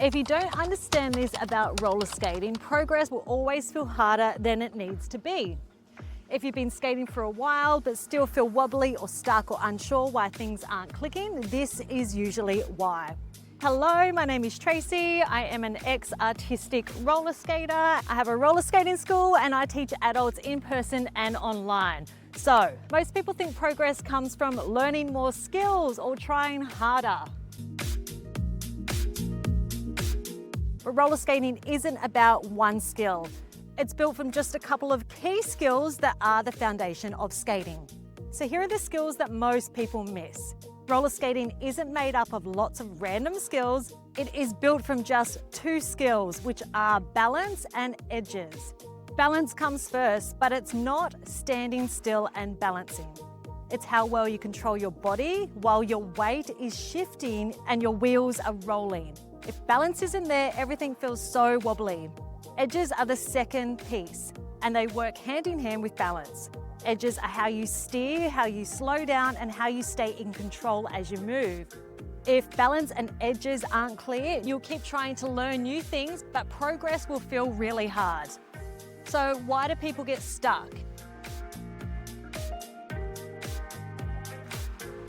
If you don't understand this about roller skating, progress will always feel harder than it needs to be. If you've been skating for a while but still feel wobbly or stuck or unsure why things aren't clicking, this is usually why. Hello, my name is Tracy. I am an ex-artistic roller skater. I have a roller skating school and I teach adults in person and online. So, most people think progress comes from learning more skills or trying harder. But roller skating isn't about one skill. It's built from just a couple of key skills that are the foundation of skating. So here are the skills that most people miss. Roller skating isn't made up of lots of random skills. It is built from just two skills, which are balance and edges. Balance comes first, but it's not standing still and balancing. It's how well you control your body while your weight is shifting and your wheels are rolling. If balance isn't there, everything feels so wobbly. Edges are the second piece, and they work hand in hand with balance. Edges are how you steer, how you slow down, and how you stay in control as you move. If balance and edges aren't clear, you'll keep trying to learn new things, but progress will feel really hard. So why do people get stuck?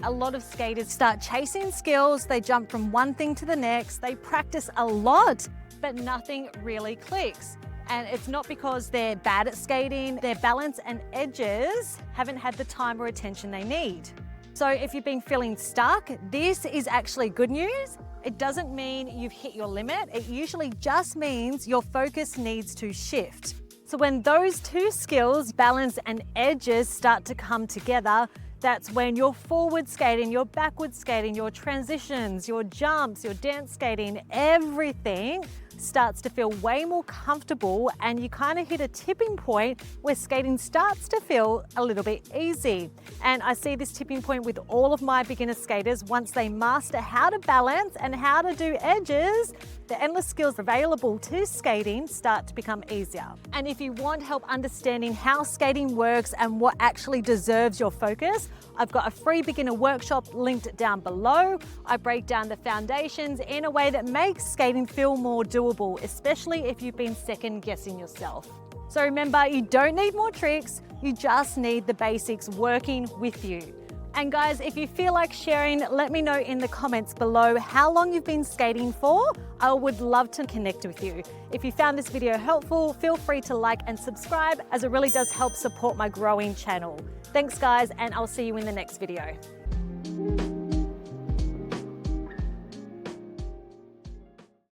A lot of skaters start chasing skills, they jump from one thing to the next, they practice a lot, but nothing really clicks. And it's not because they're bad at skating, their balance and edges haven't had the time or attention they need. So if you've been feeling stuck, this is actually good news. It doesn't mean you've hit your limit. It usually just means your focus needs to shift. So when those two skills, balance and edges, start to come together, that's when your forward skating, your backward skating, your transitions, your jumps, your dance skating, everything starts to feel way more comfortable, and you kind of hit a tipping point where skating starts to feel a little bit easy. And I see this tipping point with all of my beginner skaters. Once they master how to balance and how to do edges, the endless skills available to skating start to become easier. And if you want help understanding how skating works and what actually deserves your focus, I've got a free beginner workshop linked down below. I break down the foundations in a way that makes skating feel more doable, especially if you've been second guessing yourself. So remember, you don't need more tricks, you just need the basics working with you. And guys, if you feel like sharing, let me know in the comments below how long you've been skating for. I would love to connect with you. If you found this video helpful, feel free to like and subscribe, as it really does help support my growing channel. Thanks guys, and I'll see you in the next video.